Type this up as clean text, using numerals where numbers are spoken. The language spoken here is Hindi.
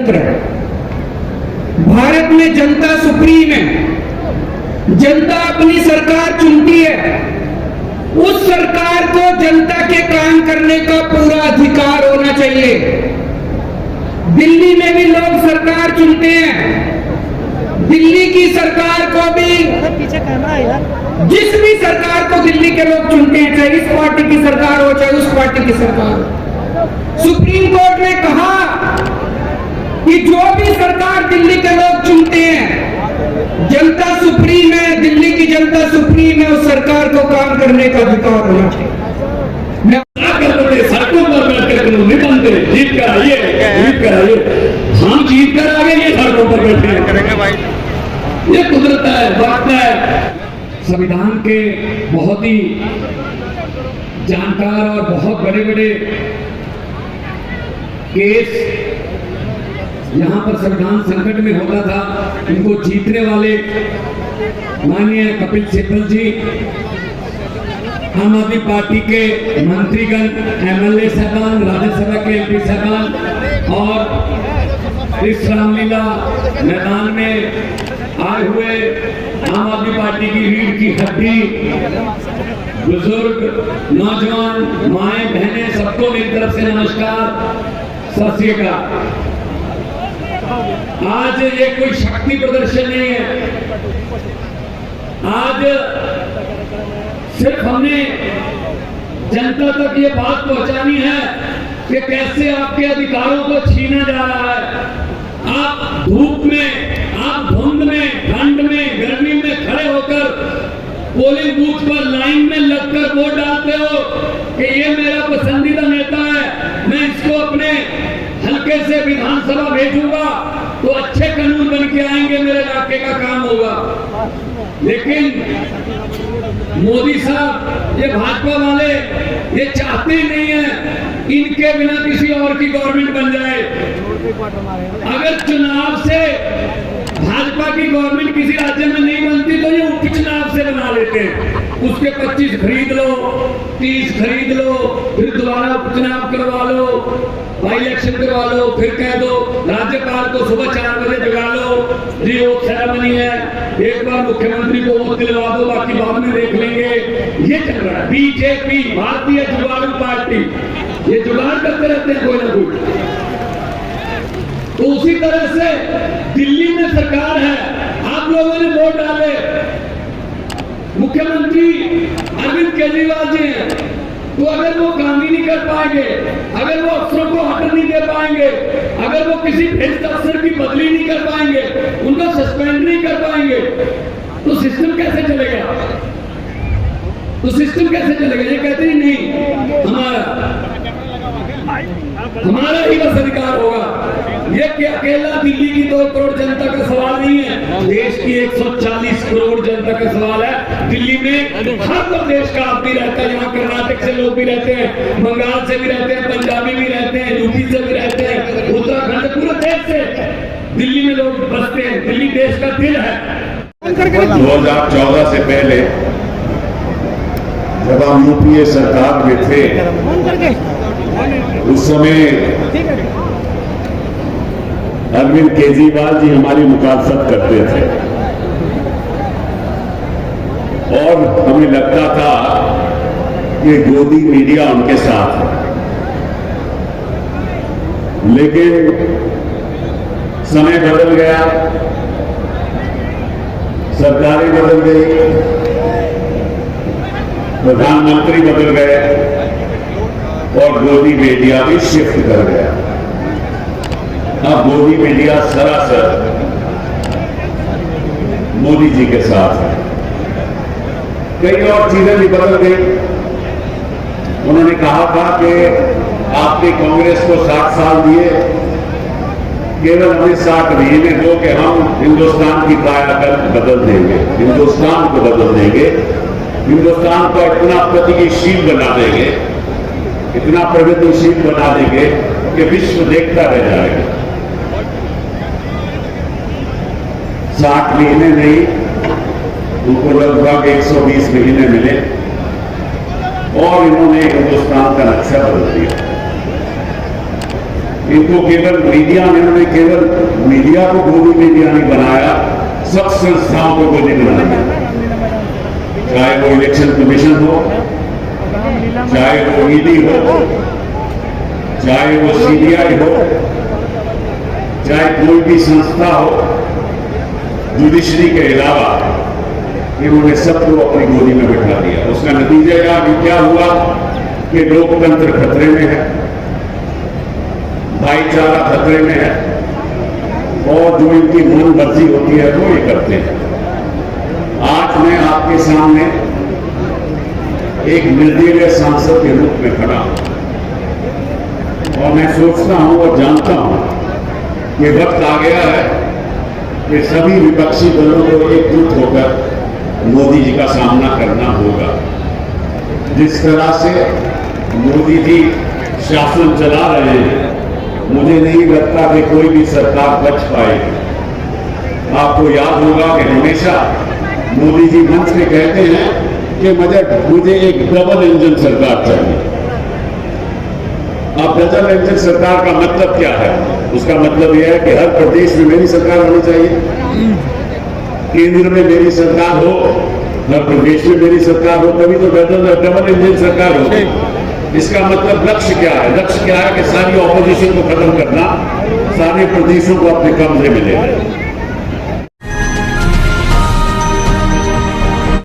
लोकतंत्र है। भारत में जनता सुप्रीम है, जनता अपनी सरकार चुनती है, उस सरकार को जनता के काम करने का पूरा अधिकार होना चाहिए। दिल्ली में भी लोग सरकार चुनते हैं, दिल्ली की सरकार को भी, जिस भी सरकार को दिल्ली के लोग चुनते हैं, चाहे इस पार्टी की सरकार हो चाहे उस पार्टी की सरकार हो। सुप्रीम कोर्ट ने कहा कि जो भी सरकार दिल्ली के लोग चुनते हैं, जनता सुप्रीम है, दिल्ली की जनता सुप्रीम है, उस सरकार को काम करने का अधिकार होना चाहिए। सड़कों पर बैठकर निबंधे जीत कर आइए, जीत कर आइए, हम जीत कर आगे ये सड़कों पर बैठे करेंगे भाई। ये कुदरत है, वक्त है। संविधान के बहुत ही जानकार और बहुत बड़े बड़े केस यहाँ पर संविधान संकट में होता था, इनको जीतने वाले माननीय कपिल सिब्बल जी, आम आदमी पार्टी के मंत्रीगण, एमएलए साहबान, राज्यसभा के एमपी साहबान और इस रामलीला मैदान में आए हुए आम आदमी पार्टी की रीढ़ की हड्डी, बुजुर्ग, नौजवान, माएं, बहनें, सबको मेरी तरफ से नमस्कार, सत श्री अकाल। आज ये कोई शक्ति प्रदर्शन नहीं है, आज सिर्फ हमने जनता तक ये बात पहुंचानी है कि कैसे आपके अधिकारों को छीना जा रहा है। आप धूप में, आप धुंध में, ठंड में, गर्मी में खड़े होकर पोलिंग बूथ पर लाइन में लगकर वोट डालते हो कि ये मेरा पसंदीदा नेता है, मैं इसको अपने हल्के से विधानसभा भेजूंगा तो अच्छे कानून बन के आएंगे, मेरे इलाके का काम होगा। लेकिन मोदी साहब, ये भाजपा वाले, ये चाहते ही नहीं है इनके बिना किसी और की गवर्नमेंट बन जाए। अगर चुनाव से भाजपा की गवर्नमेंट किसी राज्य में नहीं बनती तो ये उपचुनाव से बना लेते हैं, उसके 25 खरीद लो, 30 खरीद लो, फिर दोबारा उपचुनाव करवा लो, बाई इलेक्शन करवा लो, फिर कह दो राज्यपाल को सुबह 4 बजे जगा लो, जी वो सेरेमनी है, एक बार मुख्यमंत्री को वोट दिलवा दो, बाकी बाद में देख लेंगे। ये चल रहा है। बीजेपी, भारतीय जुगाड़ू पार्टी, ये जुगाड़ करते रहते हैं कोई ना कोई। तो उसी तरह से दिल्ली में सरकार है, आप लोगों ने वोट डाले, मुख्यमंत्री अरविंद केजरीवाल जी हैं, तो अगर वो काम ही नहीं कर पाएंगे, अगर वो अफसरों को ऑर्डर नहीं दे पाएंगे, अगर वो किसी भ्रष्ट अफसर की बदली नहीं कर पाएंगे, उनको सस्पेंड नहीं कर पाएंगे, तो सिस्टम कैसे चलेगा? तो सिस्टम कैसे चलेगा? ये कहते ही नहीं हमारा ही बस अधिकार होगा। ये कि अकेला दिल्ली की 2 करोड़ जनता का सवाल नहीं है, देश की 140 करोड़ जनता का सवाल है। दिल्ली में हर प्रदेश का आदमी रहता है, यहाँ कर्नाटक से लोग भी रहते हैं, बंगाल से भी रहते हैं, पंजाबी भी रहते हैं, यूपी से भी रहते हैं, उत्तराखंड से, पूरे देश से दिल्ली में लोग बसते हैं। दिल्ली देश का दिल है। 2014 से पहले जब हम यूपीए सरकार में थे, उस समय अरविंद केजरीवाल जी हमारी मुखालफत करते थे और हमें लगता था कि गोदी मीडिया उनके साथ है। लेकिन समय बदल गया, सरकारें बदल गई, प्रधानमंत्री बदल गए और गोदी मीडिया भी शिफ्ट कर गया। अब गोदी मीडिया सरासर मोदी जी के साथ है। कई और चीजें भी बदल गई। उन्होंने कहा था कि आपने कांग्रेस को 60 साल दिए, केवल हमें 60 महीने दो कि हम हिंदुस्तान की कायाकल्प बदल देंगे, हिंदुस्तान को बदल देंगे, हिंदुस्तान को इतना प्रतिशील बना देंगे, इतना प्रगतिशील बना देंगे कि विश्व देखता रह जाएगा। 60 महीने नहीं, उनको लगभग 120 महीने मिले और इन्होंने हिंदुस्तान का नक्शा बदल दिया। इनको केवल मीडिया ने, उन्होंने केवल मीडिया को गोदी मीडिया नहीं बनाया, सब संस्थाओं को गोदी बना दिया। चाहे वो इलेक्शन कमीशन हो, चाहे वो ईडी हो, चाहे वो सीबीआई हो, चाहे कोई भी संस्था हो, जुडिशरी के अलावा इन्होंने सबको अपनी गोदी में बिठा दिया। उसका नतीजा क्या हुआ कि लोकतंत्र खतरे में है, भाईचारा खतरे में है, और जो इनकी मन मर्जी होती है वो ये करते हैं। आज मैं आपके सामने एक निर्दलीय सांसद के रूप में खड़ा हूं, और मैं सोचता हूं और जानता हूं कि वक्त आ गया है कि सभी विपक्षी दलों को एकजुट होकर मोदी जी का सामना करना होगा। जिस तरह से मोदी जी शासन चला रहे हैं, मुझे नहीं लगता कि कोई भी सरकार बच पाएगी। आपको याद होगा कि हमेशा मोदी जी मंच में कहते हैं कि मुझे एक डबल इंजन सरकार चाहिए। अब डबल इंजन सरकार का मतलब क्या है? उसका मतलब यह है कि हर प्रदेश में मेरी सरकार होनी चाहिए, केंद्र में मेरी सरकार हो, हर प्रदेश में मेरी सरकार हो, तभी तो डबल इंजन सरकार होगी। इसका मतलब लक्ष्य क्या है? लक्ष्य क्या है कि सारी ऑपोजिशन को खत्म करना, सारे प्रदेशों को अपने कब्जे में लेना।